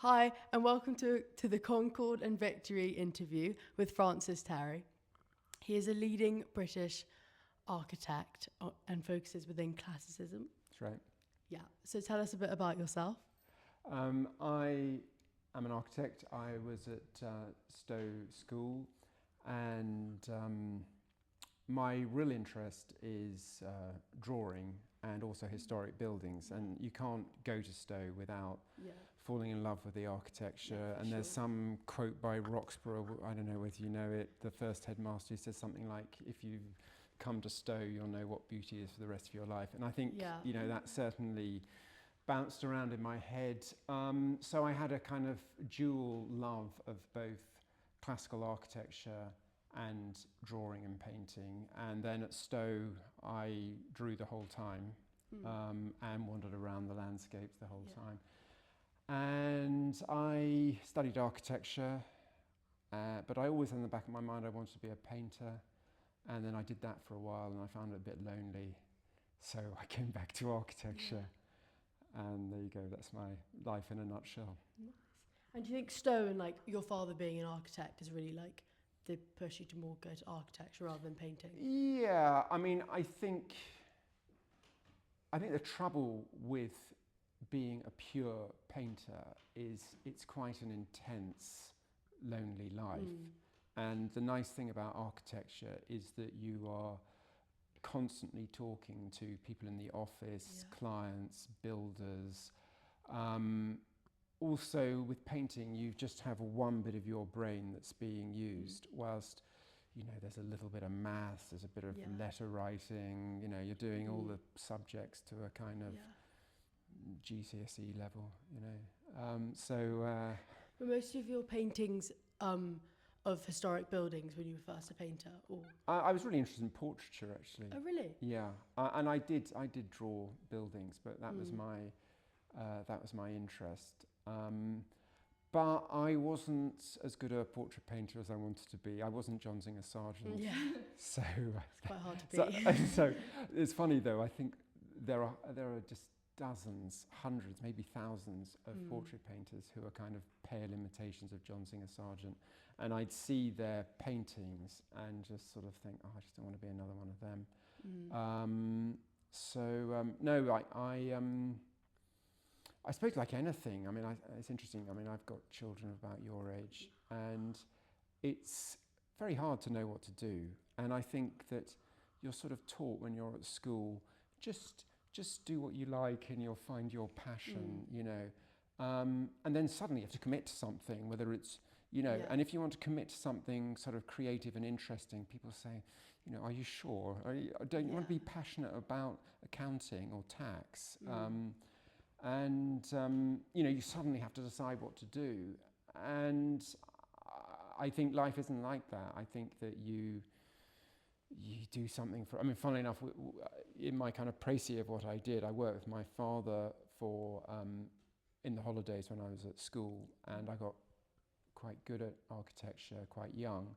Hi, and welcome to the Concord and Victory interview with Francis Terry. He is a leading British architect and focuses within classicism. That's right. Yeah, so tell us a bit about yourself. I am an architect. I was at Stowe School, and my real interest is drawing and also historic buildings. And you can't go to Stowe without falling in love with the architecture. And there's some quote by Roxburgh, I don't know whether you know it, the first headmaster, who says something like, if you come to Stowe, you'll know what beauty is for the rest of your life. And I think, you know, that certainly bounced around in my head. So I had a kind of dual love of both classical architecture and drawing and painting. And then at Stowe, I drew the whole time and wandered around the landscapes the whole time. And I studied architecture, but I always, in the back of my mind, I wanted to be a painter. And then I did that for a while, and I found it a bit lonely. So I came back to architecture. And there you go, that's my life in a nutshell. Nice. And do you think Stowe and like your father being an architect is really like they push you to more go to architecture rather than painting? Yeah, I mean, I think the trouble with being a pure painter is it's quite an intense, lonely life. And the nice thing about architecture is that you are constantly talking to people in the office, clients, builders. Also with painting, you just have one bit of your brain that's being used, whilst, you know, there's a little bit of maths, there's a bit of letter writing, you know, you're doing all the subjects to a kind of GCSE level, you know. Were most of your paintings of historic buildings when you were first a painter, or? I was really interested in portraiture, actually. Oh, really? Yeah, and I did draw buildings, but that was my interest. But I wasn't as good a portrait painter as I wanted to be. I wasn't John Singer Sargent. Yeah. So it's quite hard to be. So it's funny though. I think there are just dozens, hundreds, maybe thousands of portrait painters who are kind of pale imitations of John Singer Sargent, and I'd see their paintings and just sort of think, oh, I just don't want to be another one of them. No, I suppose like anything. I mean, it's interesting. I mean, I've got children about your age, and it's very hard to know what to do. And I think that you're sort of taught when you're at school, just do what you like and you'll find your passion, you know. And then suddenly you have to commit to something, whether it's, you know, and if you want to commit to something sort of creative and interesting, people say, you know, are you sure? Don't you want to be passionate about accounting or tax? You know, you suddenly have to decide what to do. And I think life isn't like that. I think that you do something for, I mean, funnily enough, in my kind of précis of what I did, I worked with my father for, in the holidays when I was at school, and I got quite good at architecture quite young.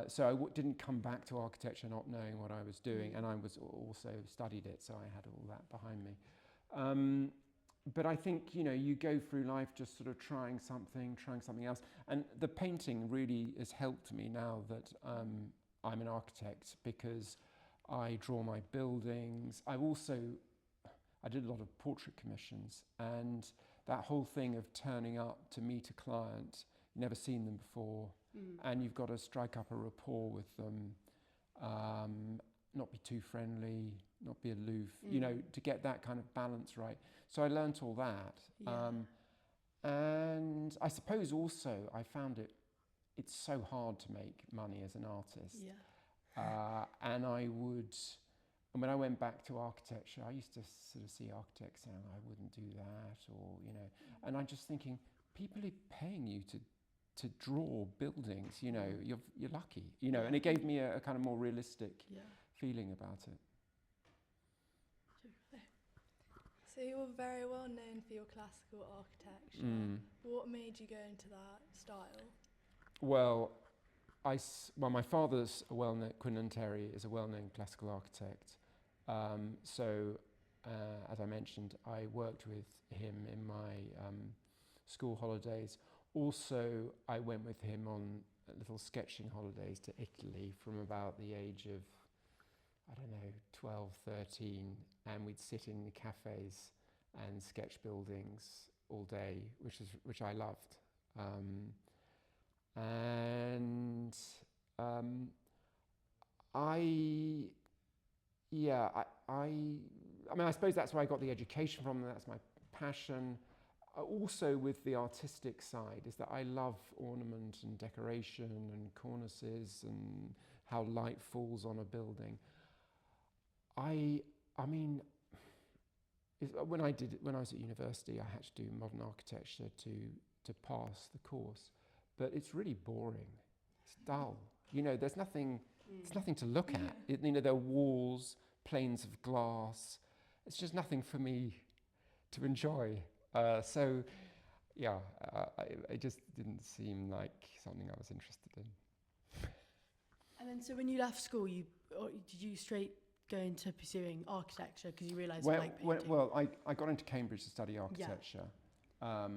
So I didn't come back to architecture not knowing what I was doing, and I was also studied it, so I had all that behind me. But I think, you know, you go through life just sort of trying something else. And the painting really has helped me now that I'm an architect, because I draw my buildings. I did a lot of portrait commissions, and that whole thing of turning up to meet a client, you've never seen them before, and you've got to strike up a rapport with them, not be too friendly, not be aloof, you know, to get that kind of balance right. So I learnt all that. And I suppose also I found it's so hard to make money as an artist. And when I went back to architecture, I used to sort of see architects saying, I wouldn't do that, or, you know, and I'm just thinking, people are paying you to draw buildings, you know, you're lucky, you know, and it gave me a kind of more realistic feeling about it. So you were very well known for your classical architecture. What made you go into that style? Well, my father's Quinlan Terry is a well-known classical architect. So, as I mentioned, I worked with him in my school holidays. Also, I went with him on little sketching holidays to Italy from about the age of, I don't know, 12, 13, and we'd sit in the cafes and sketch buildings all day, which I loved. I suppose that's where I got the education from, and that's my passion. Also with the artistic side is that I love ornament and decoration and cornices and how light falls on a building. When I was at university, I had to do modern architecture to pass the course, but it's really boring. It's dull. There's nothing to look at. There are walls, planes of glass. It's just nothing for me to enjoy. It just didn't seem like something I was interested in. And then, so when you left school, did you straight go into pursuing architecture because you realised you liked painting? I got into Cambridge to study architecture. My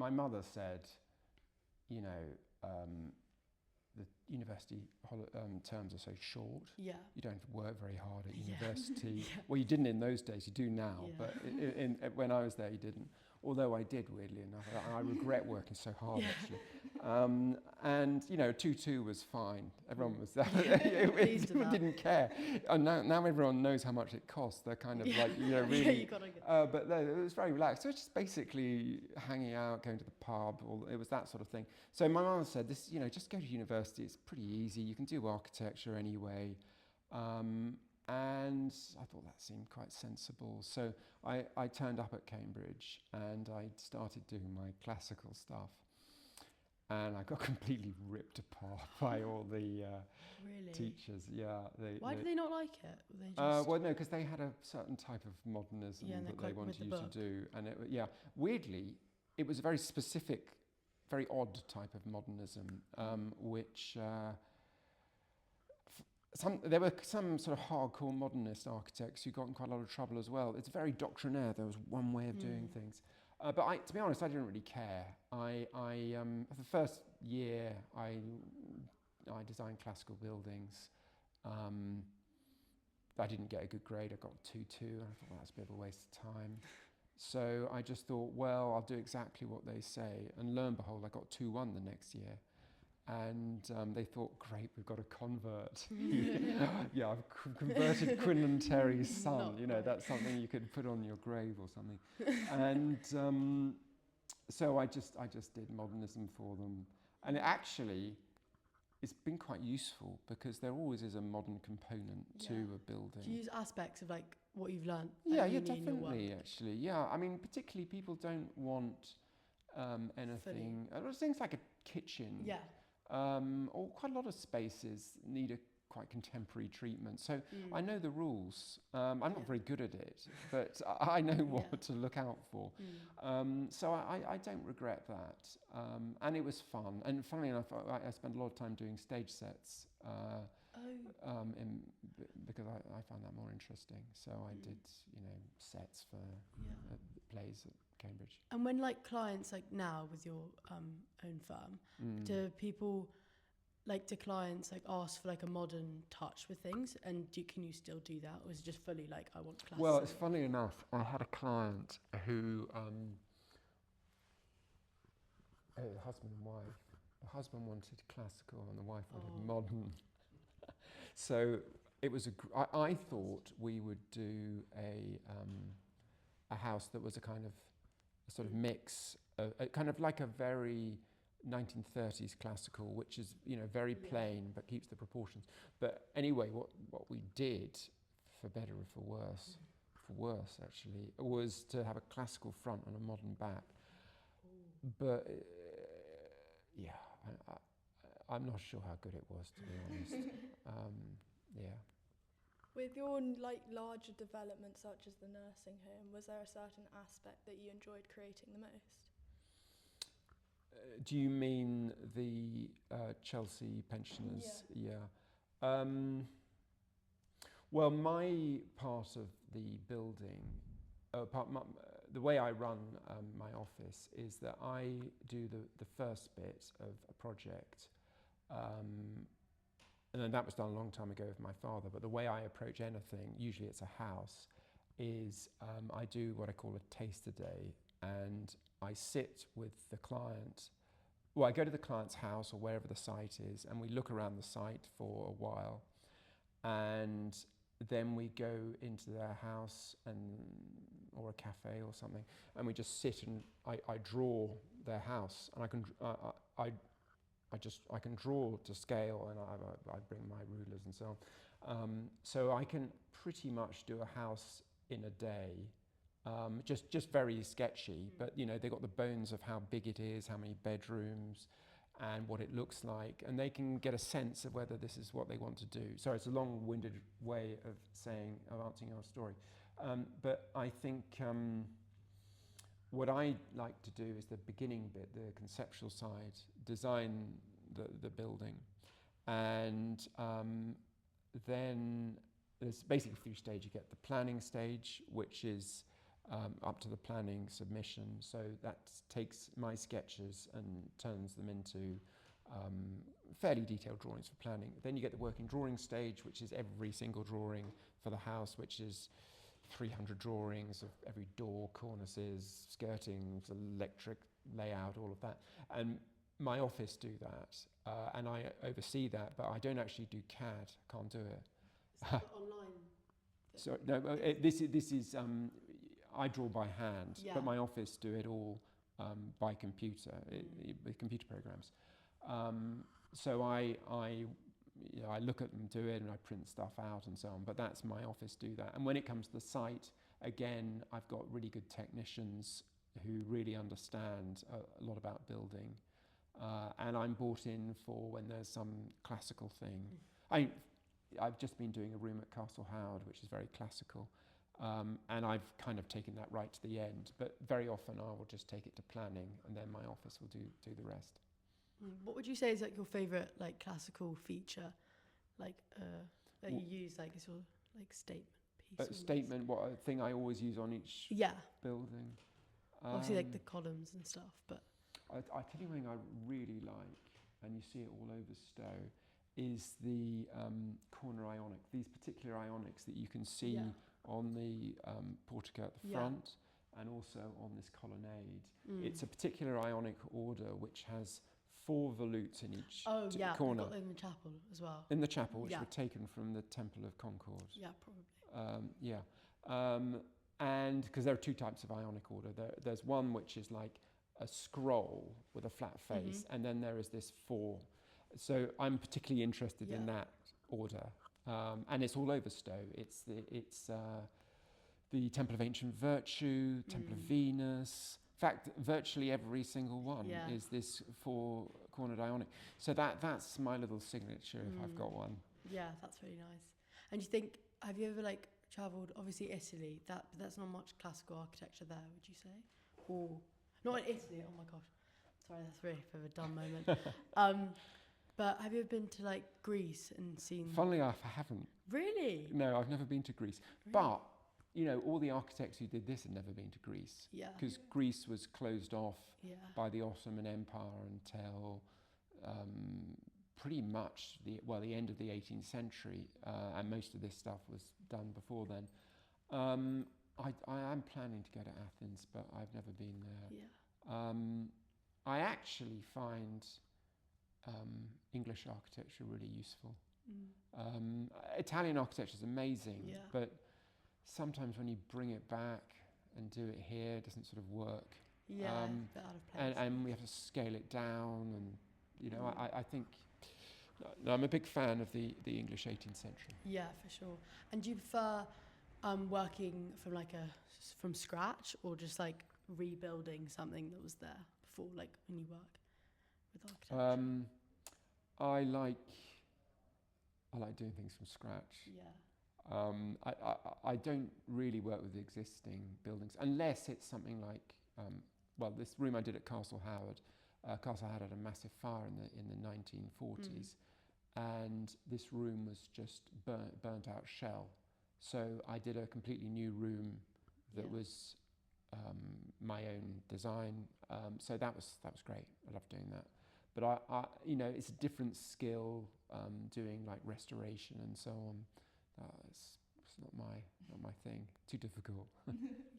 mother said, the university terms are so short. Yeah. You don't have to work very hard at university. Yeah. Well, you didn't in those days. You do now, Yeah. but when I was there, you didn't. Although I did, weirdly enough. I regret working so hard, actually. 2-2 was fine. Everyone was there. People didn't care. And now everyone knows how much it costs. They're kind of like, really. Yeah, you gotta get but it was very relaxed. So it's just basically hanging out, going to the pub. It was that sort of thing. So my mum said, "This, just go to university. It's pretty easy. You can do architecture anyway." And I thought that seemed quite sensible. So I turned up at Cambridge and I started doing my classical stuff. And I got completely ripped apart by all the teachers. Yeah. Why did they not like it? Were they just no, because they had a certain type of modernism that they wanted you to do. And weirdly, it was a very specific, very odd type of modernism, which... there were some sort of hardcore modernist architects who got in quite a lot of trouble as well. It's very doctrinaire. There was one way of doing things. But to be honest, I didn't really care. For the first year, I designed classical buildings. I didn't get a good grade. I got 2-2, and I thought, well, that's a bit of a waste of time. So I just thought, well, I'll do exactly what they say. And lo and behold, I got 2-1 the next year. And they thought, great, we've got a convert. Yeah, I've converted Quinlan Terry's son. That's something you could put on your grave or something. And so I just did modernism for them. And it's been quite useful because there always is a modern component to a building. Do you use aspects of like what you've learned? Yeah, definitely, actually. Yeah, I mean, particularly people don't want anything. Things like a kitchen. Yeah. Or quite a lot of spaces need a quite contemporary treatment. So I know the rules. I'm not very good at it, but I know what to look out for. So I don't regret that. And it was fun. And funnily enough, I spent a lot of time doing stage sets because I found that more interesting. So I did, sets for plays at Cambridge. And when clients now with your own firm, do clients ask for a modern touch with things, and can you still do that, or is it just fully I want classical? Well, it's funny enough, I had a client who husband and wife. The husband wanted classical and the wife wanted modern. So it was I thought we would do a house that was a sort of mix, kind of like a very 1930s classical, which is very plain but keeps the proportions. But anyway, what we did, for better or for worse actually, was to have a classical front and a modern back. But I'm not sure how good it was, to be honest. With your larger developments such as the nursing home, was there a certain aspect that you enjoyed creating the most? Do you mean the Chelsea pensioners? Yeah. Well, my part of the building the way I run my office is that I do the first bit of a project, and then that was done a long time ago with my father, but the way I approach anything, usually it's a house, is I do what I call a taster day, and I sit with the client. Well, I go to the client's house or wherever the site is, and we look around the site for a while, and then we go into their house or a cafe or something, and we just sit and I draw their house, and I can draw to scale, and I bring my rulers and so on. So I can pretty much do a house in a day, just very sketchy, but they got the bones of how big it is, how many bedrooms, and what it looks like, and they can get a sense of whether this is what they want to do. Sorry, it's a long-winded way of answering your story, but I think what I like to do is the beginning bit, the conceptual side, design the building, and then there's basically 3 stages. You get the planning stage, which is up to the planning submission. So that takes my sketches and turns them into fairly detailed drawings for planning. Then you get the working drawing stage, which is every single drawing for the house, which is 300 drawings of every door, cornices, skirtings, electric layout, all of that. And my office do that, and I oversee that, but I don't actually do CAD. Can't do it. Is that online? So no, this is I draw by hand, but my office do it all by computer, with computer programs. So I look at them do it, and I print stuff out and so on. But that's my office do that. And when it comes to the site, again, I've got really good technicians who really understand a lot about building, and I'm brought in for when there's some classical thing. I've just been doing a room at Castle Howard, which is very classical, and I've kind of taken that right to the end. But very often I will just take it to planning, and then my office will do the rest. What would you say is like your favourite like classical feature, like that you use like a sort of like statement piece? Statement, what a thing I always use on each building. Obviously like the columns and stuff, but I tell you one thing I really like, and you see it all over Stowe, is the corner ionic. These particular ionics that you can see on the portico at the front, and also on this colonnade. It's a particular ionic order which has 4 volutes in each corner. I've got them in the chapel as well. In the chapel, which were taken from the Temple of Concord. Yeah, probably. And because there are 2 types of ionic order. There's one which is like a scroll with a flat face, and then there is this 4. So I'm particularly interested in that order, and it's all over Stowe. It's the Temple of Ancient Virtue, Temple of Venus. In fact, virtually every single one is this 4-cornered ionic. So that's my little signature if I've got one. Yeah, that's really nice. And do you think, have you ever like travelled, obviously Italy, but that's not much classical architecture there, would you say? Or, not in Italy, oh my gosh. Sorry, that's really a bit of a dumb moment. But have you ever been to like Greece and seen... Funnily enough, I haven't. Really? No, I've never been to Greece. Really? But, all the architects who did this had never been to Greece. Yeah. Because Greece was closed off by the Ottoman Empire until pretty much the end of the 18th century, and most of this stuff was done before then. I am planning to go to Athens, but I've never been there. Yeah. I actually find English architecture really useful. Italian architecture is amazing, but sometimes when you bring it back and do it here, it doesn't sort of work. Yeah, a bit out of place. And we have to scale it down, and I think I'm a big fan of the English 18th century. Yeah, for sure. And do you prefer working from scratch, or just like rebuilding something that was there before, like when you work with architecture? I like doing things from scratch. Yeah. I don't really work with existing buildings unless it's something like this room I did at Castle Howard. Castle Howard had a massive fire in the 1940s, and this room was just burnt out shell. So I did a completely new room that was my own design. So that was great. I loved doing that. But I it's a different skill doing like restoration and so on. It's not my thing. Too difficult.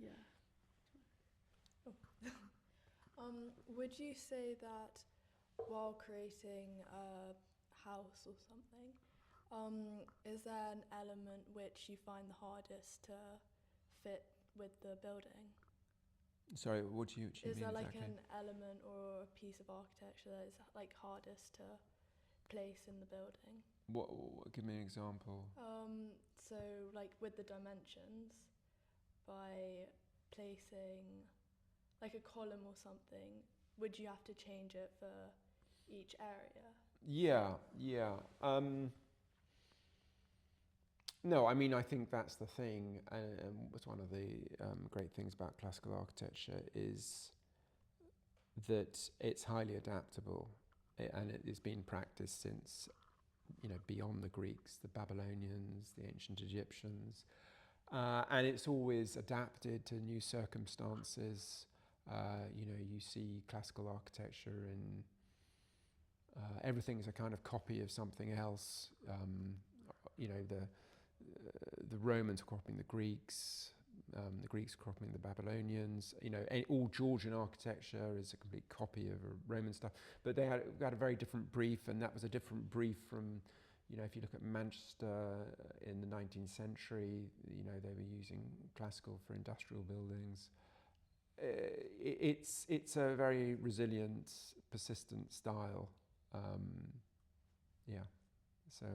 Yeah. Would you say that while creating a house or something, is there an element which you find the hardest to fit with the building? Sorry, what do you Is mean there like exactly? an element or a piece of architecture that is like hardest to place in the building? What give me an example. So like with the dimensions, by placing like a column or something, would you have to change it for each area? Yeah. No, I mean, I think that's the thing, and what's one of the great things about classical architecture is that it's highly adaptable, and it has been practiced since, beyond the Greeks, the Babylonians, the ancient Egyptians, and it's always adapted to new circumstances. You see classical architecture in everything's a kind of copy of something else. The Romans were copying the Greeks were copying the Babylonians. All Georgian architecture is a complete copy of Roman stuff. But they had a very different brief, and that was a different brief from, if you look at Manchester in the 19th century, they were using classical for industrial buildings. It's a very resilient, persistent style. So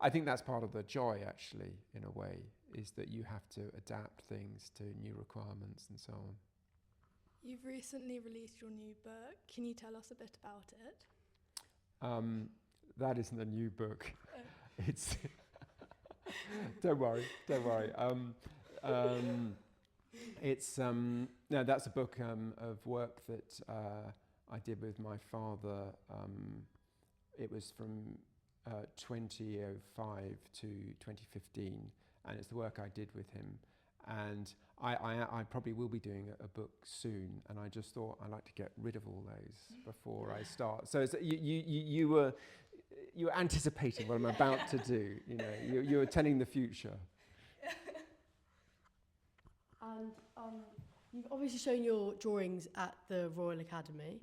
I think that's part of the joy, actually, in a way, is that you have to adapt things to new requirements and so on. You've recently released your new book. Can you tell us a bit about it? That isn't a new book. It's don't worry. It's no, that's a book of work that I did with my father. It was from 2005 to 2015, and it's the work I did with him. And I probably will be doing a book soon, and I just thought I'd like to get rid of all those before I start. So it's, you were anticipating what I'm about to do. You were telling the future. And you've obviously shown your drawings at the Royal Academy,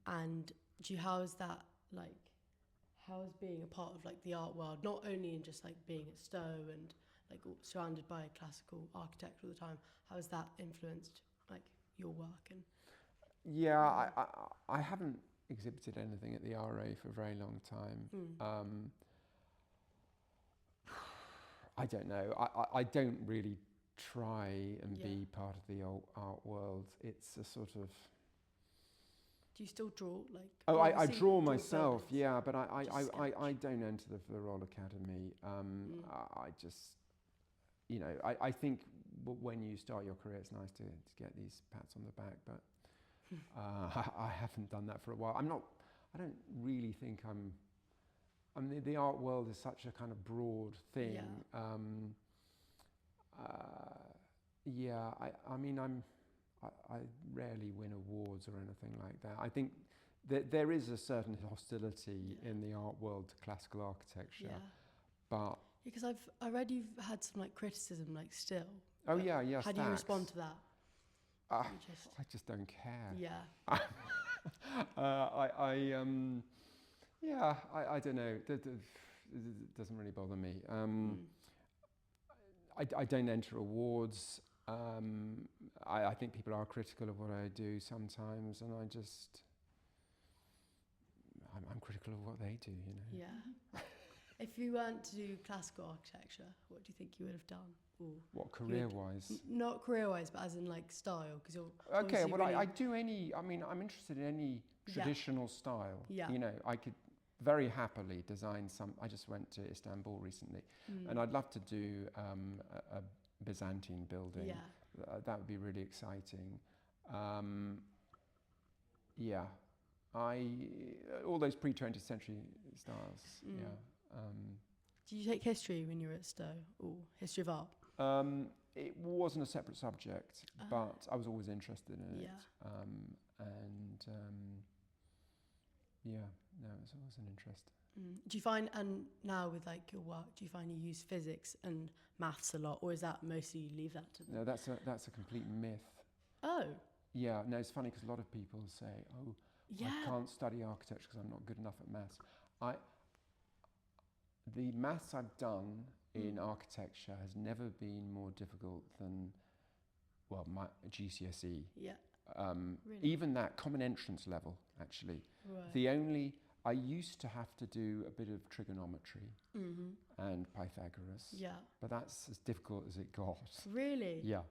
and how is that like? How is being a part of like the art world, not only in just like being at Stowe and like surrounded by classical architecture all the time, how has that influenced like your work? And yeah, I haven't exhibited anything at the RA for a very long time. I don't know. I don't really try and be part of the art world. It's a sort of. Do you still draw like? Oh, I draw myself, buildings? but I don't enter the Royal Academy. I just, I think when you start your career, it's nice to get these pats on the back, but I haven't done that for a while. I don't really think I mean, the art world is such a kind of broad thing. I rarely win awards or anything like that. I think that there is a certain hostility in the art world to classical architecture, but because I read you've had some like criticism like still. Oh yeah. How do you respond to that? I just don't care. Yeah. I don't know. It doesn't really bother me. I don't enter awards. I think people are critical of what I do sometimes, and I'm critical of what they do, Yeah. If you weren't to do classical architecture, what do you think you would have done? Or what, career-wise? Not career-wise, but as in like style, because you're okay. Well, really I do any. I mean, I'm interested in any traditional style. Yeah. I could very happily design some. I just went to Istanbul recently, and I'd love to do a Byzantine building. Yeah. That would be really exciting. All those pre-20th century styles. Yeah. Did you take history when you were at Stowe, or history of art? it wasn't a separate subject, but I was always interested in it. Yeah, no, it was always an interest. Do you find, and now with like your work, do you find you use physics and maths a lot, or is that mostly you leave that to them? No, that's a complete myth. Oh. Yeah, no, it's funny because a lot of people say, "Oh, Yeah. I can't study architecture because I'm not good enough at maths." The maths I've done in architecture has never been more difficult than, well, my GCSE. Yeah. Really? Even that common entrance level, actually. Right. I used to have to do a bit of trigonometry and Pythagoras. Yeah. But that's as difficult as it got. Really? Yeah.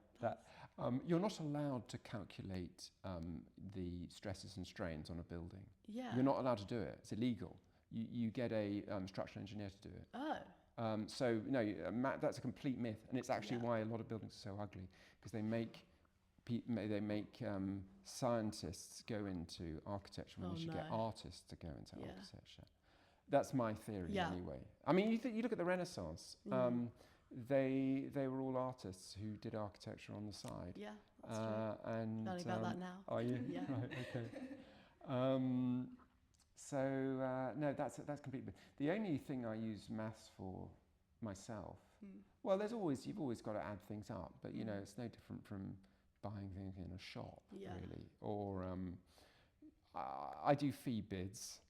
You're not allowed to calculate the stresses and strains on a building. Yeah. You're not allowed to do it. It's illegal. You get a structural engineer to do it. Oh. So no, that's a complete myth, and it's actually why a lot of buildings are so ugly, because they make scientists go into architecture when they should get artists to go into architecture. That's my theory anyway. I mean, you look at the Renaissance. They were all artists who did architecture on the side. Yeah, that's true. And learning about that now. Are you? Yeah. Right. Okay. No, that's completely. The only thing I use maths for myself. Well, you've always got to add things up, but you know, it's no different from buying things in a shop, really. Or I do fee bids,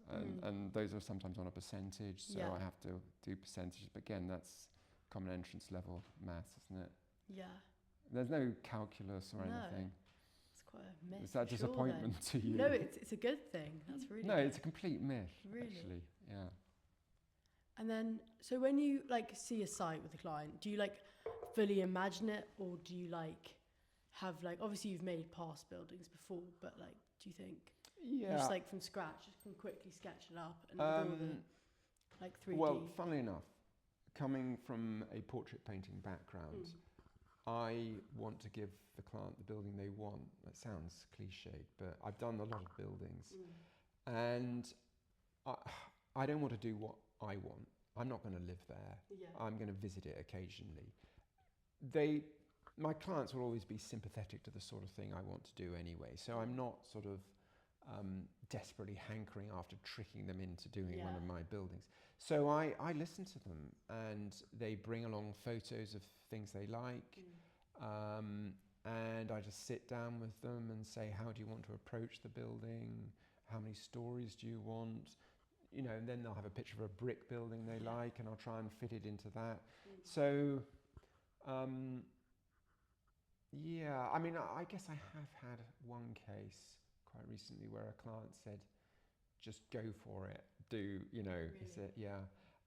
and those are sometimes on a percentage, so I have to do percentages. But again, that's common entrance level maths, isn't it? Yeah. There's no calculus or anything. It's quite a myth. Is that disappointment to you? No, it's a good thing. That's really no, good. it's a complete myth, Really? actually. Yeah. And then, so when you like see a site with a client, do you like fully imagine it, or do you like have like, obviously you've made past buildings before, but like, do you think you just like from scratch, just can quickly sketch it up and with all the like 3D? Well, funnily enough, coming from a portrait painting background, I want to give the client the building they want. That sounds cliched, but I've done a lot of buildings, and I don't want to do what I want. I'm not going to live there. Yeah. I'm going to visit it occasionally. My clients will always be sympathetic to the sort of thing I want to do anyway. So I'm not sort of desperately hankering after tricking them into doing one of my buildings. So I listen to them, and they bring along photos of things they like. And I just sit down with them and say, how do you want to approach the building? How many stories do you want? You know, and then they'll have a picture of a brick building they like, and I'll try and fit it into that. So, I mean, I guess I have had one case quite recently where a client said, just go for it, is it? Yeah.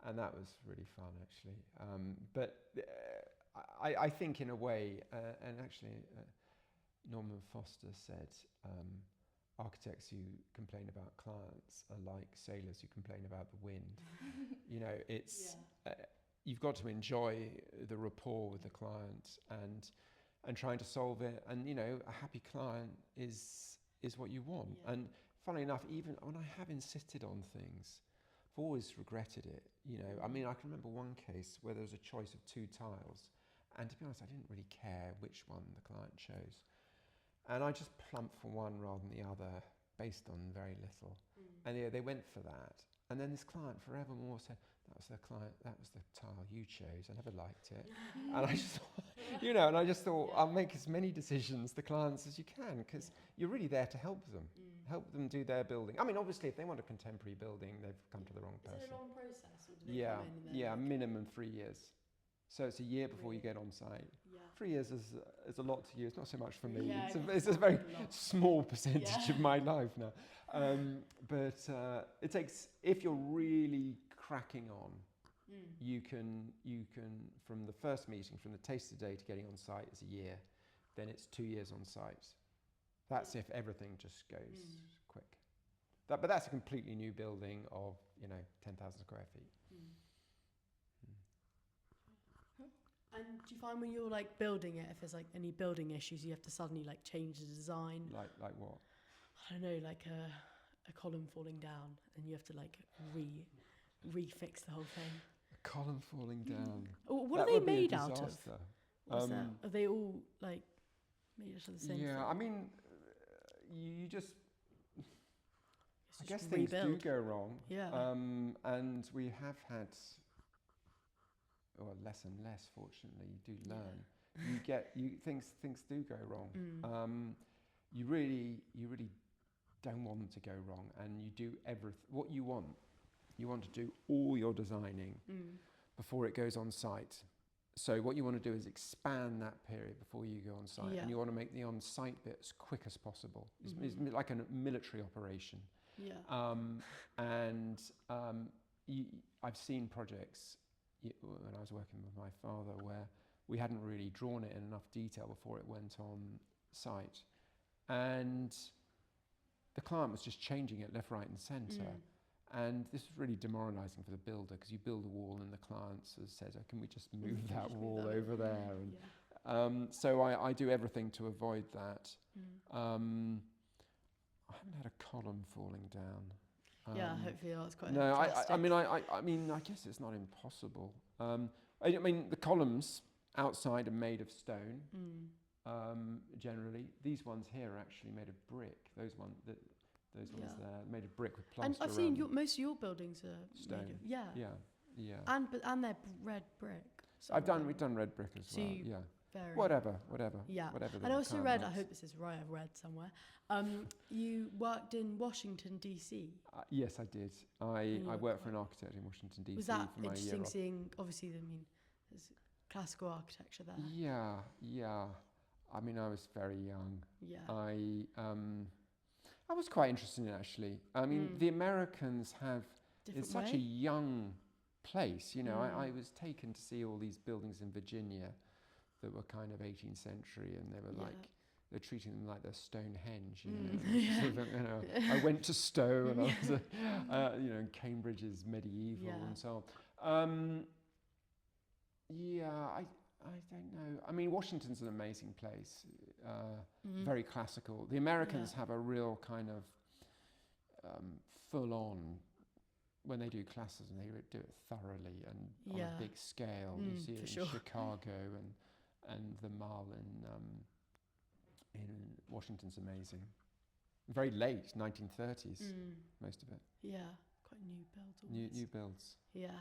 And that was really fun, actually. But I think in a way, and actually Norman Foster said, architects who complain about clients are like sailors who complain about the wind. You know, it's you've got to enjoy the rapport with the client and trying to solve it. And you know, a happy client is what you want. And funnily enough, even when I have insisted on things, I've always regretted it. You know, I mean, I can remember one case where there was a choice of 2 tiles, and to be honest, I didn't really care which one the client chose. And I just plumped for one rather than the other based on very little. And they went for that. And then this client forevermore said, that was the tile you chose. I never liked it. And I just thought, I'll make as many decisions, the clients, as you can, because you're really there to help them do their building. I mean, obviously, if they want a contemporary building, they've come to the wrong person. Is it a long process? Or do they come in and then minimum 3 years. So it's a year before you get on site. 3 years is a lot to you. It's not so much for me. Yeah, It's a very small percentage of my life now. But it takes, if you're really cracking on, you can from the first meeting, from the taster day to getting on site is a year. Then it's 2 years on site. That's if everything just goes quick. But that's a completely new building of 10,000 square feet. And do you find when you're like building it, if there's like any building issues, you have to suddenly like change the design? Like what? I don't know, like a column falling down, and you have to like refix the whole thing. A column falling down. What are they made out of? Are they all like made out of the same thing? Yeah, I mean, you just. It's I just guess things do rebuild. go wrong. Yeah. And we have had, well, less and less. Fortunately, you do learn. Things do go wrong. You really don't want them to go wrong, and you do what you want. You want to do all your designing before it goes on site. So what you want to do is expand that period before you go on site, and you want to make the on-site bit as quick as possible. It's like a military operation. Yeah. I've seen projects when I was working with my father where we hadn't really drawn it in enough detail before it went on site, and the client was just changing it left, right, and centre. And this was really demoralising for the builder, because you build a wall and the client says, oh, can we just move that wall over there? And so I do everything to avoid that. I haven't had a column falling down. Hopefully that's quite. No, I mean, I guess it's not impossible. I mean, the columns outside are made of stone. Generally, these ones here are actually made of brick. Those ones there, made of brick with plaster. And I've seen most of your buildings are stone. Made of, yeah. And they're red brick. We've done red brick as well. Yeah. Very Whatever. Yeah. Whatever. And I also read, I hope this is right, I've read somewhere, you worked in Washington, D.C. Yes, I did. I worked for an architect in Washington, D.C. Was that for my interesting year seeing, obviously, there's classical architecture there? Yeah. I mean, I was very young. Yeah. I was quite interested in it, actually. I mean, the Americans have... It's such a young place, you know. I was taken to see all these buildings in Virginia that were kind of 18th century, and they were like, they're treating them like they're Stonehenge, you know. Sort of, you know, I went to Stowe, and I was, you know, Cambridge is medieval and so on. I don't know. I mean, Washington's an amazing place, very classical. The Americans have a real kind of full-on, when they do classicism, they do it thoroughly and on a big scale. You see it in Chicago and the Mall in Washington's amazing. Very late, 1930s, most of it. Yeah, quite new builds. New builds. Yeah.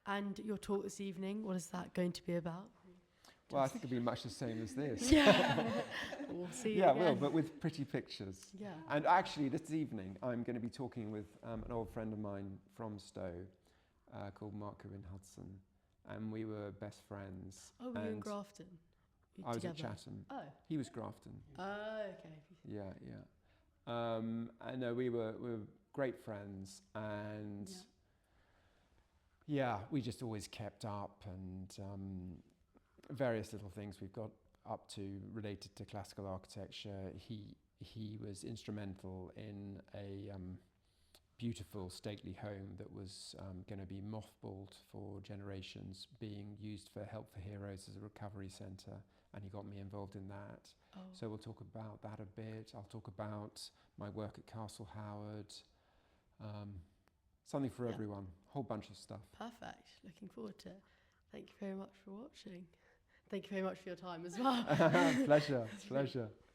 And your talk this evening, what is that going to be about? Well, I think it'll be much the same as this. We'll see. Yeah, it will, but with pretty pictures. Yeah. And actually, this evening, I'm going to be talking with an old friend of mine from Stowe called Mark Hudson, and we were best friends. Oh, were you in Grafton? I was at Chatham. Oh. He was Grafton. Oh, okay. Yeah. And no, we were great friends, and we just always kept up, and various little things we've got up to related to classical architecture. He was instrumental in a beautiful stately home that was going to be mothballed for generations, being used for Help for Heroes as a recovery centre, and he got me involved in that. Oh. So we'll talk about that a bit. I'll talk about my work at Castle Howard. Something for everyone, whole bunch of stuff. Perfect. Looking forward to it. Thank you very much for watching. Thank you very much for your time as well. Pleasure.